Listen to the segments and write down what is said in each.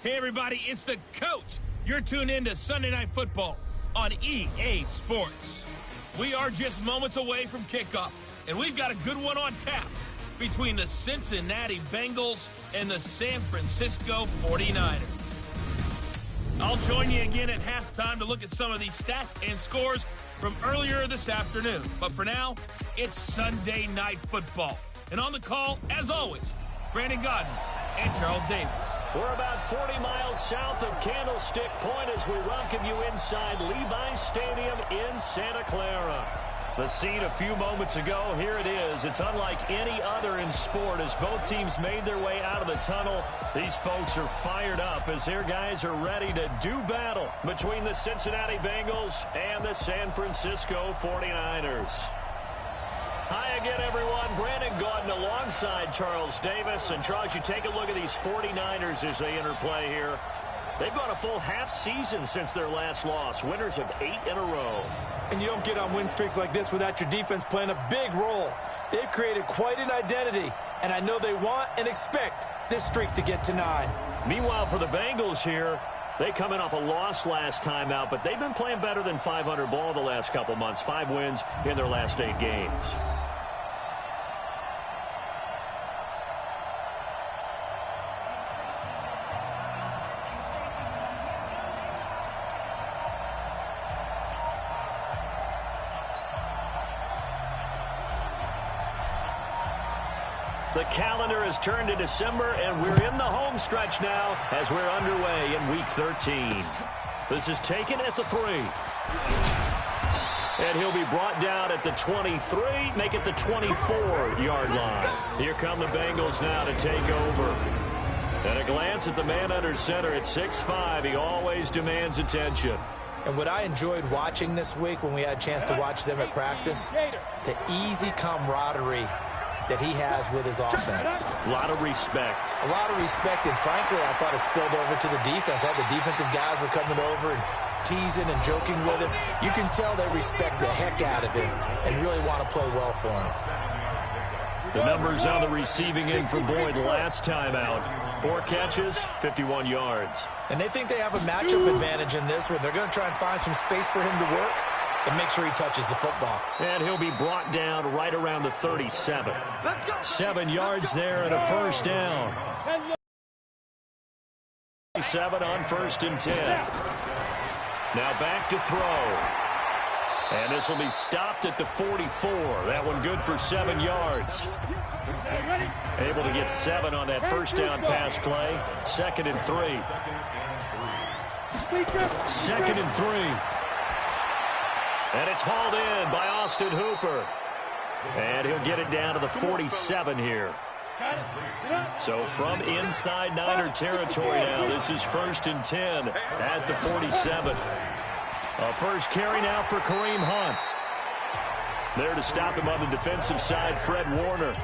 Hey, everybody, it's the coach. You're tuned in to Sunday Night Football on EA Sports. We are just moments away from kickoff, and we've got a good one on tap between the Cincinnati Bengals and the San Francisco 49ers. I'll join you again at halftime to look at some of these stats and scores from earlier this afternoon. But for now, it's Sunday Night Football. And on the call, as always, Brandon Godden and Charles Davis. We're about 40 miles south of Candlestick Point as we welcome you inside Levi's Stadium in Santa Clara. The scene a few moments ago, here it is. It's unlike any other in sport as both teams made their way out of the tunnel. These folks are fired up as their guys are ready to do battle between the Cincinnati Bengals and the San Francisco 49ers. Hi again, everyone. Brandon Gaudin alongside Charles Davis. And, Charles, you take a look at these 49ers as they interplay here. They've gone a full half season since their last loss, winners of 8 in a row. And you don't get on win streaks like this without your defense playing a big role. They've created quite an identity, and I know they want and expect this streak to get to 9. Meanwhile, for the Bengals here, they come in off a loss last time out, but they've been playing better than 500 ball the last couple months. 5 wins in their last 8 games. The calendar has turned to December, and we're in the home stretch now as we're underway in Week 13. This is taken at the 3. And he'll be brought down at the 23, make it the 24-yard line. Here come the Bengals now to take over. And a glance at the man under center at 6'5", he always demands attention. And what I enjoyed watching this week when we had a chance to watch them at practice, the easy camaraderie that he has with his offense. A lot of respect. A lot of respect, and frankly, I thought it spilled over to the defense. All the defensive guys were coming over and teasing and joking with him. You can tell they respect the heck out of him and really want to play well for him. The numbers on the receiving end for Boyd last time out. 4 catches, 51 yards. And they think they have a matchup advantage in this one. They're going to try and find some space for him to work and make sure he touches the football. And he'll be brought down right around the 37. 7 yards there and a first down. 7 on 1st and 10. Now back to throw. And this will be stopped at the 44. That one good for 7 yards. Able to get 7 on that first down pass play. 2nd and 3. 2nd and 3. And it's hauled in by Austin Hooper. And he'll get it down to the 47 here. So from inside Niner territory now, this is 1st and 10 at the 47. A first carry now for Kareem Hunt. There to stop him on the defensive side, Fred Warner.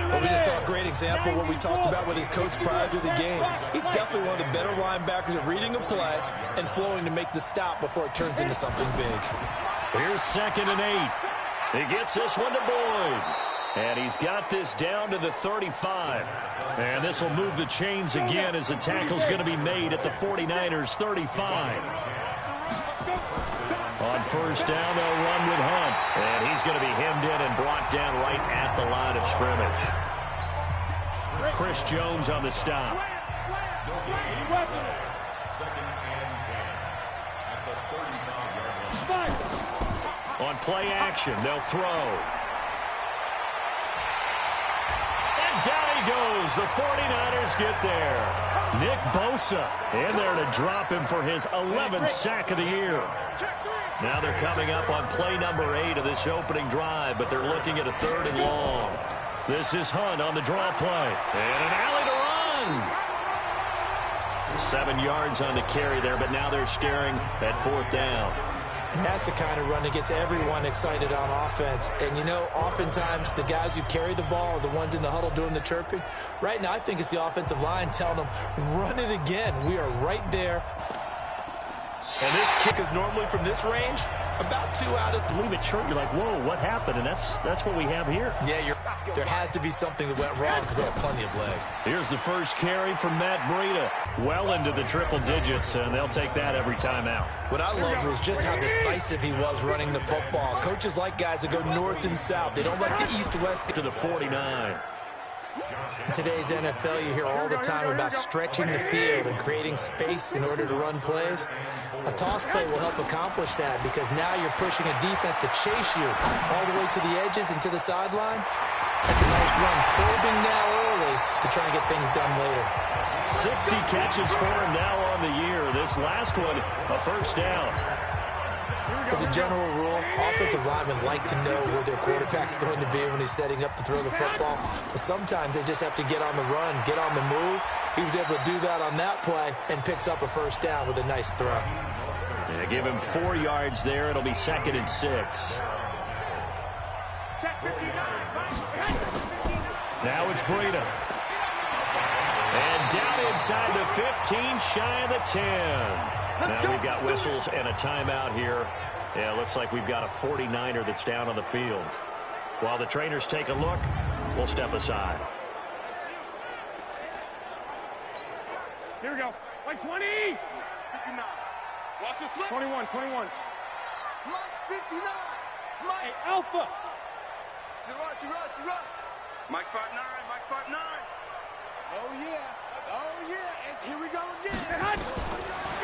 Well, we just saw a great example of what we talked about with his coach prior to the game. He's definitely one of the better linebackers at reading a play and flowing to make the stop before it turns into something big. Here's 2nd and 8. He gets this one to Boyd. And he's got this down to the 35. And this will move the chains again as the tackle's going to be made at the 49ers 35. On 1st down, they'll run with Hunt. And he's going to be hemmed in and brought down right at the line of scrimmage. Chris Jones on the stop. On play action, they'll throw. And down he goes. The 49ers get there. Nick Bosa in there to drop him for his 11th sack of the year. Now they're coming up on play number 8 of this opening drive, but they're looking at a 3rd and long. This is Hunt on the draw play. And an alley to run. 7 yards on the carry there, but now they're staring at 4th down. And that's the kind of run that gets everyone excited on offense. And, you know, oftentimes the guys who carry the ball are the ones in the huddle doing the chirping. Right now, I think it's the offensive line telling them, run it again. We are right there. And this kick is normally from this range About 2 out of 3. Leave it short, you're like, whoa, what happened? And that's what we have here. Yeah, there has to be something that went wrong because they have plenty of leg. Here's the first carry from Matt Breida. Well into the triple digits, and they'll take that every time out. What I loved was just how decisive he was running the football. Coaches like guys that go north and south. They don't like the east-west. To the 49. In today's NFL, you hear all the time about stretching the field and creating space in order to run plays. A toss play will help accomplish that because now you're pushing a defense to chase you all the way to the edges and to the sideline. That's a nice run, probing now early to try and get things done later. 60 catches for him now on the year. This last one, a first down. As a general rule, offensive linemen like to know where their quarterback's going to be when he's setting up to throw the football. But sometimes they just have to get on the run, get on the move. He was able to do that on that play and picks up a first down with a nice throw. Yeah, give him 4 yards there. It'll be 2nd and 6. Now it's Breida. And down inside the 15, shy of the 10. Now we've got whistles and a timeout here. Yeah, it looks like we've got a 49er that's down on the field. While the trainers take a look, we'll step aside. Here we go. Like 20. 59. Watch the slip. 21. Like 59. Hey, Alpha. You're right. Mike 5'9", Mike 5'9". Oh, yeah. And here we go again.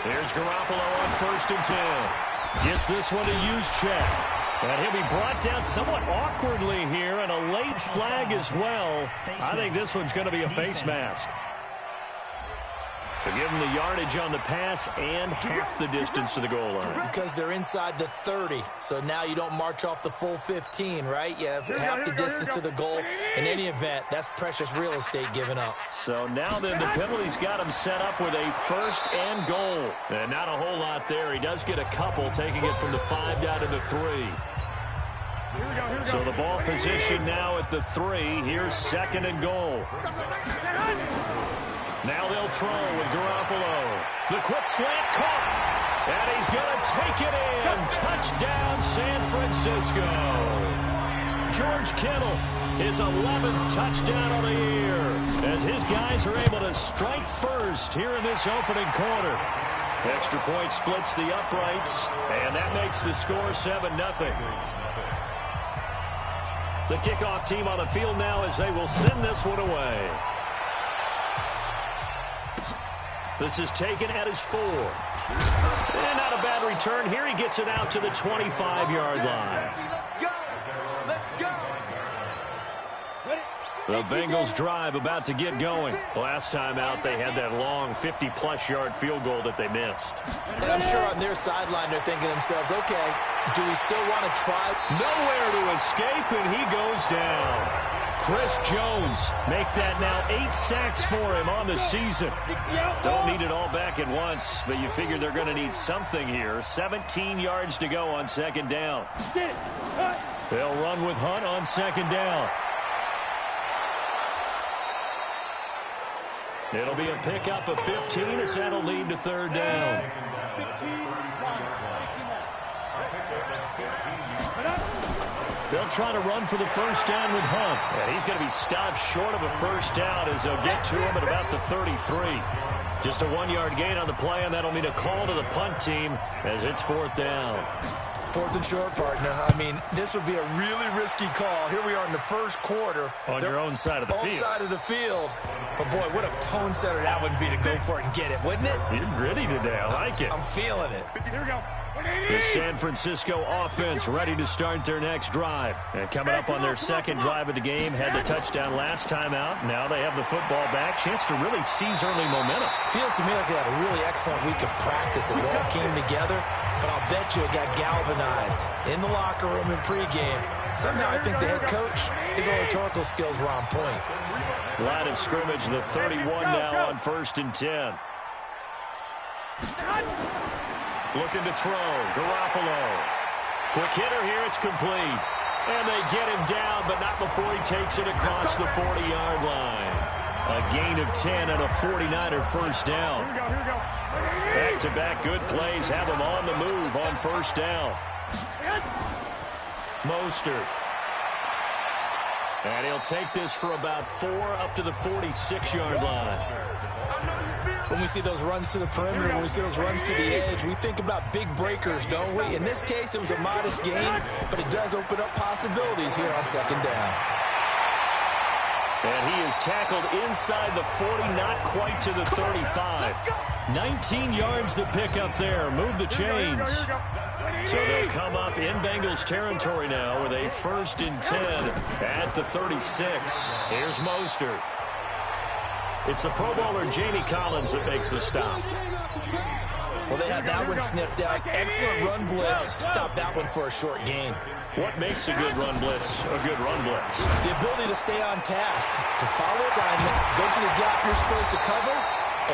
Here's Garoppolo on 1st and 10. Gets this one to Juszczyk. And he'll be brought down somewhat awkwardly here, and a late flag as well. I think this one's going to be a face mask. To give him the yardage on the pass and half the distance to the goal line. Because they're inside the 30, so now you don't march off the full 15, right? You have half the distance to the goal. In any event, that's precious real estate given up. So now then the penalty's got him set up with a 1st and goal. And not a whole lot there. He does get a couple, taking it from the 5 down to the 3. So the ball position now at the 3. Here's 2nd and goal. Now they'll throw with Garoppolo. The quick slant caught. And he's going to take it in. Touchdown, San Francisco. George Kittle, his 11th touchdown of the year, as his guys are able to strike first here in this opening quarter. Extra point splits the uprights, and that makes the score 7-0. The kickoff team on the field now as they will send this one away. This is taken at his 4. And not a bad return here. He gets it out to the 25-yard line. The Bengals drive about to get going. Last time out, they had that long 50-plus yard field goal that they missed. And I'm sure on their sideline, they're thinking to themselves, okay, do we still want to try? Nowhere to escape, and he goes down. Chris Jones make that now 8 sacks for him on the season. Don't need it all back at once, but you figure they're going to need something here. 17 yards to go on 2nd down. They'll run with Hunt on 2nd down. It'll be a pickup of 15 as that'll lead to 3rd down. They'll try to run for the first down with Hunt. And he's going to be stopped short of a first down as they'll get to him at about the 33. Just a 1-yard gain on the play, and that'll mean a call to the punt team as it's 4th down. 4th and short, partner. I mean, this would be a really risky call. Here we are in the first quarter. On your own side of the field. Own side of the field. But, boy, what a tone setter that would be to go for it and get it, wouldn't it? You're gritty today. I like it. I'm feeling it. Here we go. The San Francisco offense ready to start their next drive. And coming up on their 2nd drive of the game, had the touchdown last time out. Now they have the football back. Chance to really seize early momentum. Feels to me like they had a really excellent week of practice. It all came together. But I'll bet you it got galvanized in the locker room in pregame. Somehow I think the head coach, his oratorical skills were on point. Line of scrimmage, the 31 now on 1st and 10. Looking to throw. Garoppolo. Quick hitter here. It's complete. And they get him down, but not before he takes it across the 40-yard line. A gain of 10 and a 49er first down. Here we go. Back-to-back good plays have him on the move on 1st down. Mostert. And he'll take this for about 4 up to the 46-yard line. When we see those runs to the perimeter, when we see those runs to the edge, we think about big breakers, don't we? In this case, it was a modest gain, but it does open up possibilities here on second down. And he is tackled inside the 40, not quite to the 35. 19 yards to pick up there. Move the chains. So they'll come up in Bengals territory now with a 1st and 10 at the 36. Here's Mostert. It's the Pro Bowler Jamie Collins that makes the stop. Well, they had that one sniffed out. Excellent run blitz. Stop that one for a short gain. What makes a good run blitz a good run blitz? The ability to stay on task, to follow assignment, go to the gap you're supposed to cover,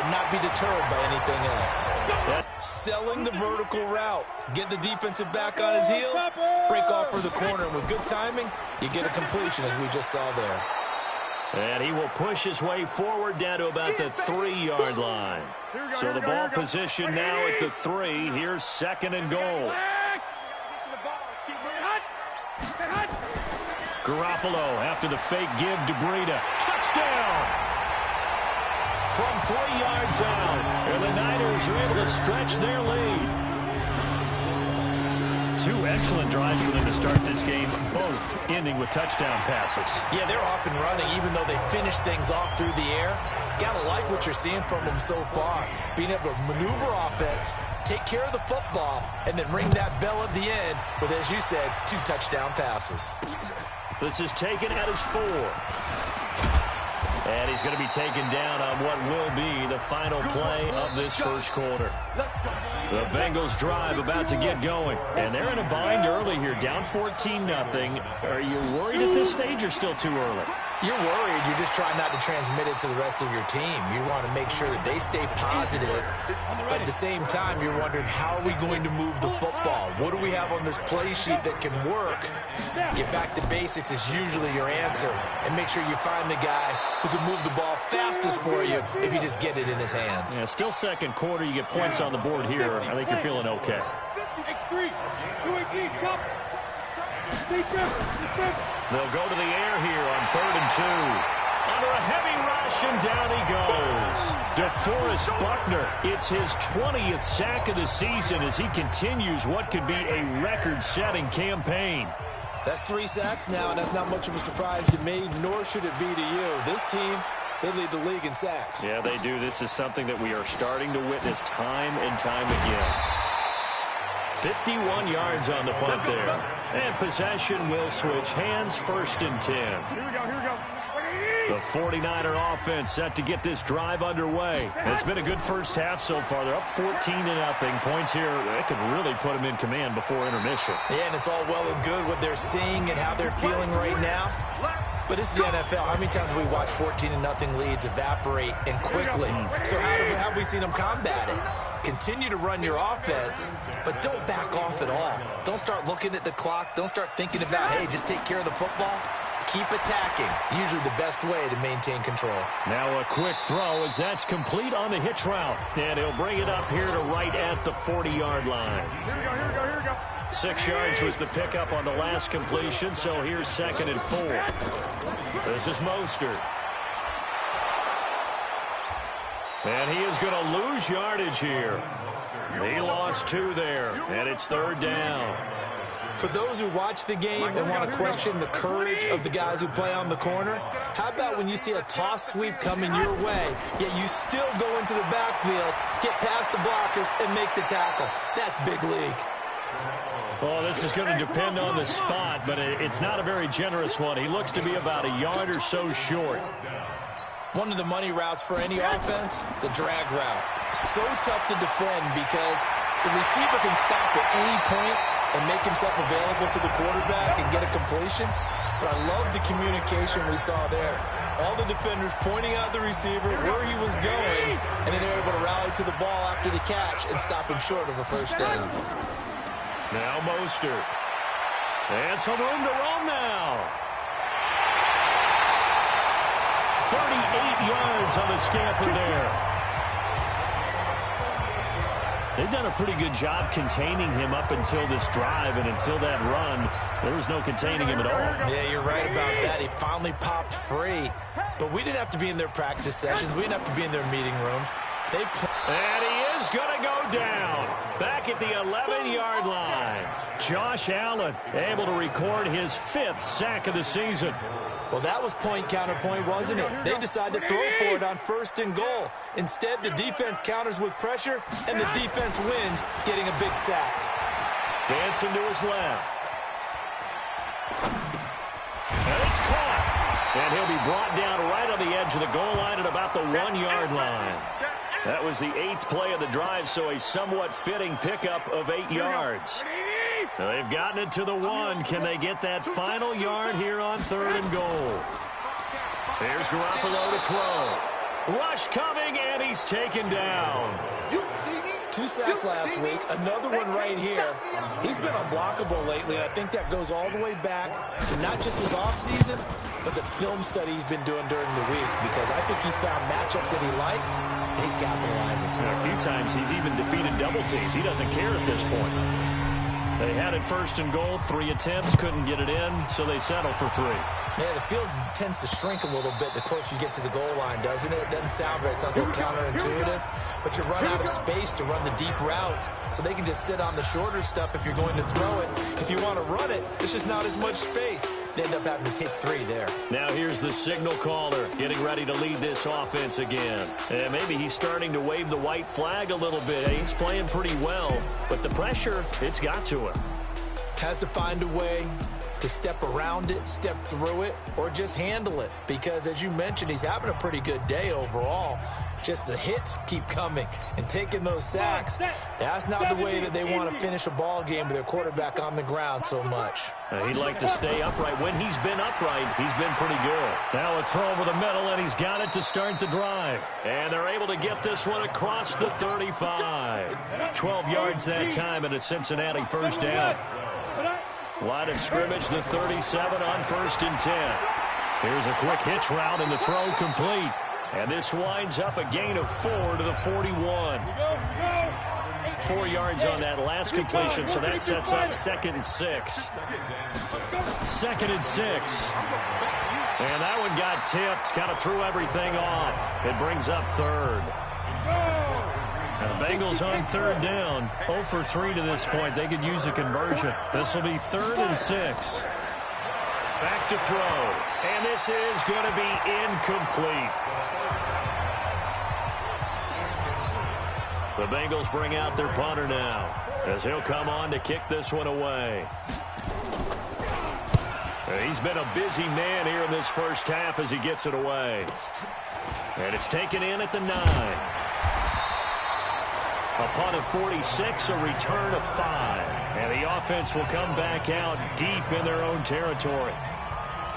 and not be deterred by anything else. Selling the vertical route. Get the defensive back on his heels, break off for the corner. And with good timing, you get a completion, as we just saw there. And he will push his way forward down to about the 3-yard line. So the ball position now at the 3. Here's 2nd and goal. Garoppolo after the fake give to Breida. Touchdown! From 3 yards out. And the Niners are able to stretch their lead. 2 excellent drives for them to start this game, both ending with touchdown passes. Yeah, they're off and running, even though they finish things off through the air. Gotta like what you're seeing from them so far. Being able to maneuver offense, take care of the football, and then ring that bell at the end with, as you said, 2 touchdown passes. This is taken at his 4. And he's going to be taken down on what will be the final play of this first quarter. The Bengals drive about to get going. And they're in a bind early here, down 14-0. Are you worried at this stage or still too early? You're worried. You're just trying not to transmit it to the rest of your team. You want to make sure that they stay positive. But at the same time, you're wondering, how are we going to move the football? What do we have on this play sheet that can work? Get back to basics is usually your answer. And make sure you find the guy who can move the ball fastest for you if you just get it in his hands. Yeah, still second quarter. You get points on the board here. I think you're feeling okay. X3, 218, chop. They'll go to the air here on 3rd and 2. Under a heavy rush, and down he goes. DeForest Buckner, it's his 20th sack of the season as he continues what could be a record-setting campaign. That's 3 sacks now, and that's not much of a surprise to me, nor should it be to you. This team, they lead the league in sacks. Yeah, they do. This is something that we are starting to witness time and time again. 51 yards on the punt there. And possession will switch hands, 1st and 10. Here we go. The 49er offense set to get this drive underway. It's been a good first half so far. They're up 14-0. Points here, it could really put them in command before intermission. Yeah, and it's all well and good what they're seeing and how they're feeling right now. But this is the NFL. How many times have we watched 14-0 leads evaporate and quickly? So how have we seen them combat it? Continue to run your offense, but don't back off at all. Don't start looking at the clock. Don't start thinking about, hey, just take care of the football. Keep attacking. Usually the best way to maintain control. Now a quick throw as that's complete on the hitch route. And he'll bring it up here to right at the 40-yard line. Here we go. 6 yards was the pickup on the last completion, so here's 2nd and 4. This is Mostert. And he is going to lose yardage here. He lost 2 there, and it's 3rd down. For those who watch the game and want to question the courage of the guys who play on the corner, how about when you see a toss sweep coming your way, yet you still go into the backfield, get past the blockers, and make the tackle? That's big league. Well, this is going to depend on the spot, but it's not a very generous one. He looks to be about a yard or so short. One of the money routes for any offense, the drag route. So tough to defend because the receiver can stop at any point and make himself available to the quarterback and get a completion. But I love the communication we saw there. All the defenders pointing out the receiver, where he was going, and then they're able to rally to the ball after the catch and stop him short of a first down. Now Mostert. And some room to roam now. 38 yards on the scamper there. They've done a pretty good job containing him up until this drive, and until that run, there was no containing him at all. Yeah, you're right about that. He finally popped free. But we didn't have to be in their practice sessions. We didn't have to be in their meeting rooms. And he is going to go down back at the 11-yard line. Josh Allen able to record his 5th sack of the season. Well, that was point counterpoint, wasn't it? They decided to throw for it on 1st and goal. Instead, the defense counters with pressure, and the defense wins, getting a big sack. Dancing to his left. And it's caught. And he'll be brought down right on the edge of the goal line at about the 1-yard line. That was the 8th play of the drive, so a somewhat fitting pickup of 8 yards. Now they've gotten it to the 1. Can they get that final yard here on 3rd and goal? Here's Garoppolo to throw. Rush coming, and he's taken down. 2 sacks last week, another one right here. He's been unblockable lately, and I think that goes all the way back to not just his offseason, but the film study he's been doing during the week, because I think he's found matchups that he likes, and he's capitalizing. A few times he's even defeated double teams. He doesn't care at this point. They had it 1st and goal, 3 attempts, couldn't get it in, so they settle for 3. Yeah, the field tends to shrink a little bit the closer you get to the goal line, doesn't it? It doesn't sound right. It sounds a little counterintuitive. But you run out of space to run the deep routes, so they can just sit on the shorter stuff if you're going to throw it. If you want to run it, it's just not as much space. They end up having to take 3 there. Now here's the signal caller getting ready to lead this offense again. And maybe he's starting to wave the white flag a little bit. He's playing pretty well, but the pressure, it's got to him. Has to find a way to step around it, step through it, or just handle it. Because, as you mentioned, he's having a pretty good day overall. Just the hits keep coming and taking those sacks. That's not the way that they want to finish a ball game with their quarterback on the ground so much. He'd like to stay upright. When he's been upright, he's been pretty good. Now a throw over the middle, and he's got it to start the drive. And they're able to get this one across the 35. 12 yards that time, and a Cincinnati 1st down. Line of scrimmage, the 37 on 1st and 10. Here's a quick hitch route, and the throw complete. And this winds up a gain of 4 to the 41. 4 yards on that last completion, so that sets up 2nd and 6. 2nd and 6. And that one got tipped, kind of threw everything off. It brings up 3rd. Now the Bengals on 3rd down. 0 for 3 to this point. They could use a conversion. This will be 3rd and 6. Back to throw. And this is going to be incomplete. The Bengals bring out their punter now, as he'll come on to kick this one away. He's been a busy man here in this 1st half as he gets it away. And it's taken in at the 9. A punt of 46, a return of 5. And the offense will come back out deep in their own territory.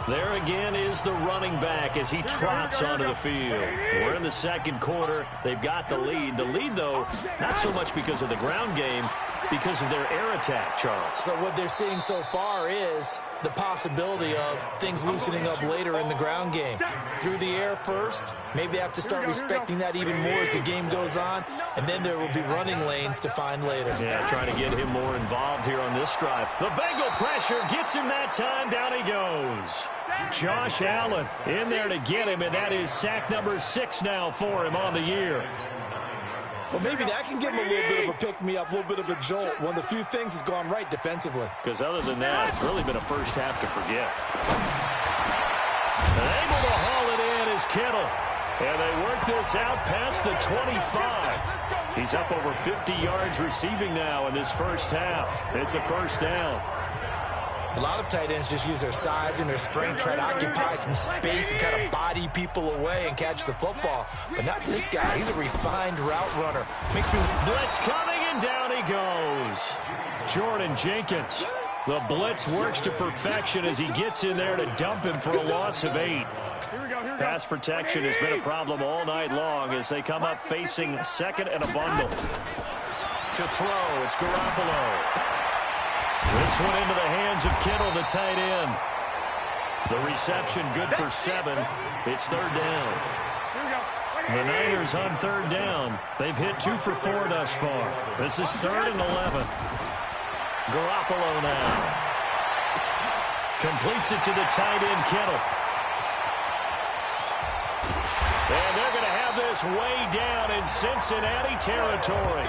There again is the running back as he trots onto the field. We're in the 2nd quarter. They've got the lead. The lead, though, not so much because of the ground game, because of their air attack, Charles. So what they're seeing so far is the possibility of things loosening up later in the ground game. Through the air first, maybe they have to start respecting that even more as the game goes on, and then there will be running lanes to find later. Yeah, trying to get him more involved here on this drive. The Bengal pressure gets him that time. Down he goes. Josh Allen in there to get him, and that is sack number 6 now for him on the year. Well, maybe that can give him a little bit of a pick-me-up, a little bit of a jolt. One of the few things has gone right defensively. Because other than that, it's really been a 1st half to forget. And able to haul it in is Kittle. And they work this out past the 25. He's up over 50 yards receiving now in this 1st half. It's a 1st down. A lot of tight ends just use their size and their strength, try to occupy some space and kind of body people away and catch the football. But not this guy. He's a refined route runner. Makes me... Blitz coming, and down he goes. Jordan Jenkins. The blitz works to perfection as he gets in there to dump him for a loss of 8. Pass protection has been a problem all night long as they come up facing 2nd and a bundle. To throw, it's Garoppolo. This one into the hands of Kittle, the tight end. The reception good for 7. It's 3rd down. The Niners on third down. They've hit 2 for 4 thus far. This is 3rd and 11. Garoppolo now. Completes it to the tight end, Kittle. And they're going to have this way down in Cincinnati territory.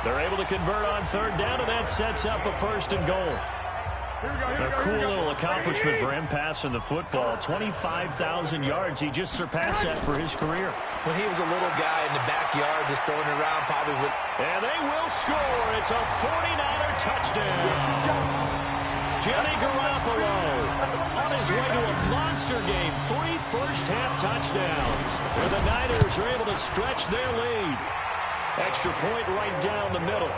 They're able to convert on third down, and that sets up a 1st and goal. A cool little accomplishment for him passing the football. 25,000 yards. He just surpassed that for his career. When he was a little guy in the backyard just throwing it around, probably would. And they will score. It's a 49er touchdown. Jimmy Garoppolo on his way to a monster game. 3 first-half touchdowns. Where the Niners are able to stretch their lead. Extra point right down the middle.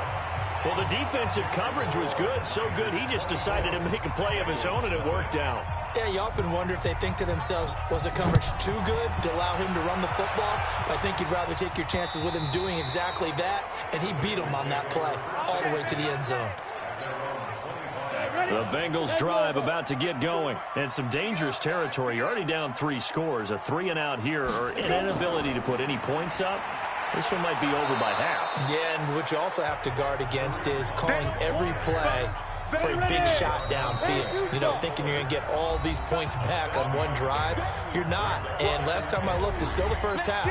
Well, the defensive coverage was good, so good he just decided to make a play of his own, and it worked out. Yeah, you often wonder if they think to themselves, was the coverage too good to allow him to run the football? I think you'd rather take your chances with him doing exactly that, and he beat him on that play all the way to the end zone. The Bengals drive about to get going. And some dangerous territory. You're already down 3 scores. A 3-and-out here, or an inability to put any points up. This one might be over by half. Yeah, and what you also have to guard against is calling every play for a big shot downfield. You know, thinking you're going to get all these points back on one drive. You're not. And last time I looked, it's still the first half.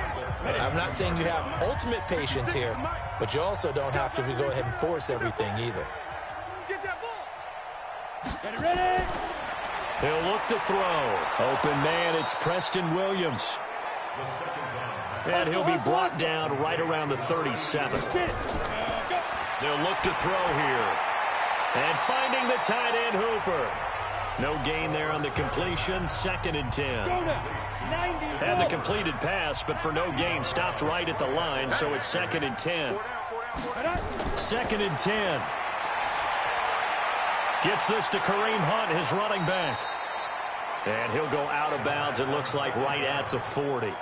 I'm not saying you have ultimate patience here, but you also don't have to go ahead and force everything either. Get that ball. Get it ready. He'll look to throw. Open man, it's Preston Williams. And he'll be brought down right around the 37. They'll look to throw here. And finding the tight end Hooper. No gain there on the completion. 2nd and 10. And the completed pass, but for no gain, stopped right at the line, so it's 2nd and 10. 2nd and 10. Gets this to Kareem Hunt, his running back. And he'll go out of bounds, it looks like, right at the 40.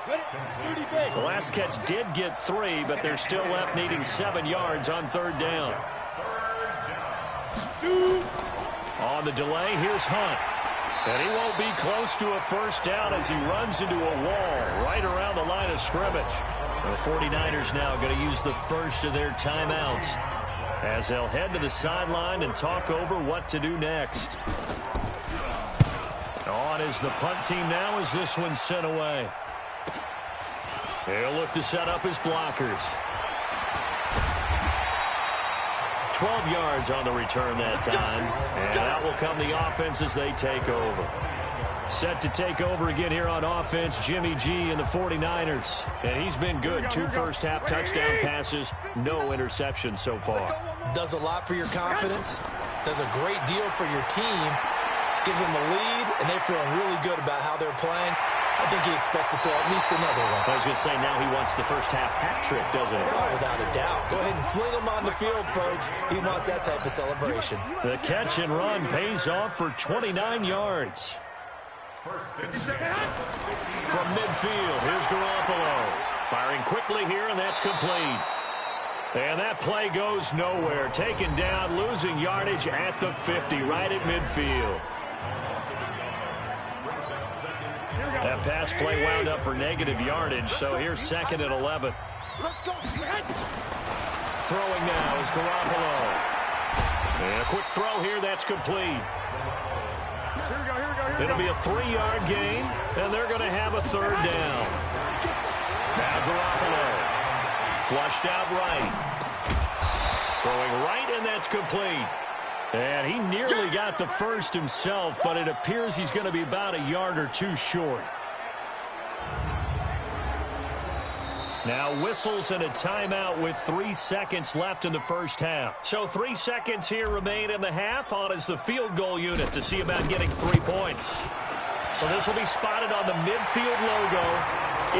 The last catch did get 3, but they're still left needing 7 yards on third down. On the delay, here's Hunt. And he won't be close to a first down as he runs into a wall right around the line of scrimmage. The 49ers now going to use the first of their timeouts as they'll head to the sideline and talk over what to do next. On is the punt team now as this one's sent away. They'll look to set up his blockers. 12 yards on the return that time. And out will come the offense as they take over. Set to take over again here on offense, Jimmy G and the 49ers. And he's been good. 2 first-half touchdown passes, no interceptions so far. Does a lot for your confidence. Does a great deal for your team. Gives them the lead, and they're feeling really good about how they're playing. I think he expects to throw at least another one. I was going to say, now he wants the first-half hat trick, doesn't he? Oh, without a doubt. Go ahead and fling him on the field, folks. He wants that type of celebration. The catch and run pays off for 29 yards. From midfield, here's Garoppolo. Firing quickly here, and that's complete. And that play goes nowhere. Taken down, losing yardage at the 50, right at midfield. That pass play wound up for negative yardage, so here's 2nd and 11. Throwing now is Garoppolo. And a quick throw here, that's complete. It'll be a 3-yard gain, and they're going to have a third down. Now Garoppolo. Flushed out right. Throwing right, and that's complete. And he nearly got the first himself, but it appears he's going to be about a yard or 2 short. Now whistles and a timeout with 3 seconds left in the first half. So 3 seconds here remain in the half. On is the field goal unit to see about getting 3 points. So this will be spotted on the midfield logo.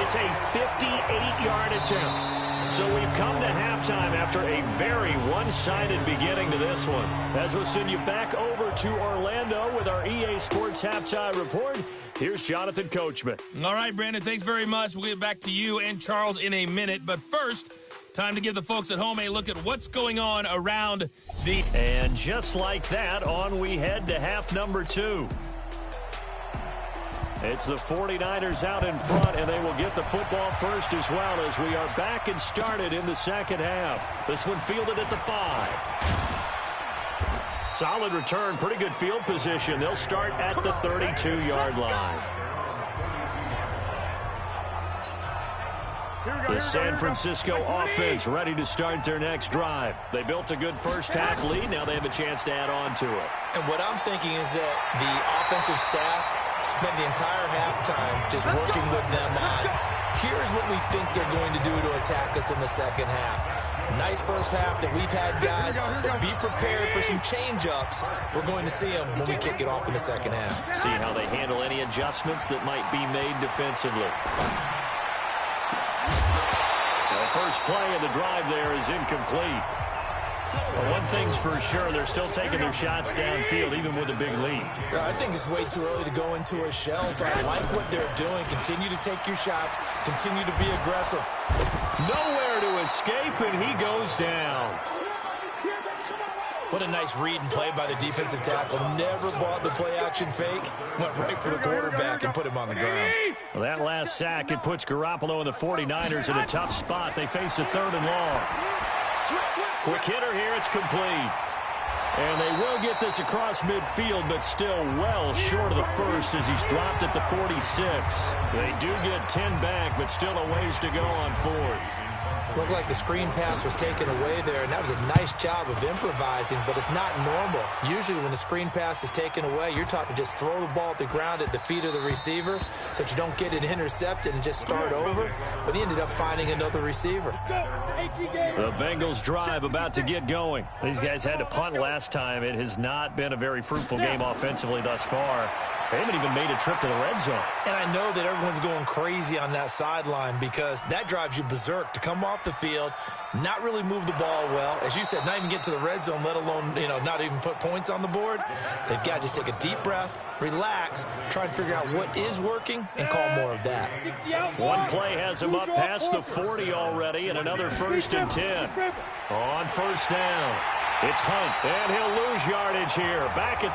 It's a 58-yard attempt. So we've come to halftime after a very one-sided beginning to this one. As we'll send you back over to Orlando with our EA Sports Halftime Report, here's Jonathan Coachman. All right, Brandon, thanks very much. We'll get back to you and Charles in a minute. But first, time to give the folks at home a look at what's going on around the... And just like that, on we head to half number 2. It's the 49ers out in front, and they will get the football first as well as we are back and started in the second half. This one fielded at the 5. Solid return, pretty good field position. They'll start at the 32-yard line. The San Francisco offense ready to start their next drive. They built a good first-half lead. Now they have a chance to add on to it. And what I'm thinking is that the offensive staff spent the entire halftime just working with them on, here's what we think they're going to do to attack us in the second half. Nice first half that we've had, guys, but be prepared for some change-ups. We're going to see them when we kick it off in the second half. See how they handle any adjustments that might be made defensively. The first play of the drive there is incomplete. Well, one thing's for sure, they're still taking their shots downfield, even with a big lead. I think it's way too early to go into a shell, so I like what they're doing. Continue to take your shots. Continue to be aggressive. Nowhere to escape, and he goes down. What a nice read and play by the defensive tackle. Never bought the play-action fake. Went right for the quarterback and put him on the ground. Well, that last sack, it puts Garoppolo and the 49ers in a tough spot. They face a 3rd and long. Quick hitter here, it's complete. And they will get this across midfield, but still well short of the first as he's dropped at the 46. They do get 10 back, but still a ways to go on 4th. Looked like the screen pass was taken away there, and that was a nice job of improvising, but it's not normal. Usually when the screen pass is taken away, you're taught to just throw the ball at the ground at the feet of the receiver so that you don't get it intercepted and just start over, but he ended up finding another receiver. The Bengals drive about to get going. These guys had to punt last time. It has not been a very fruitful game offensively thus far. They haven't even made a trip to the red zone. And I know that everyone's going crazy on that sideline because that drives you berserk to come off the field, not really move the ball well. As you said, not even get to the red zone, let alone, not even put points on the board. They've got to just take a deep breath, relax, try and figure out what is working, and call more of that. One play has him up past the 40 already, and another 1st and 10. On 1st down, it's Hunt, and he'll lose yardage here. Back at the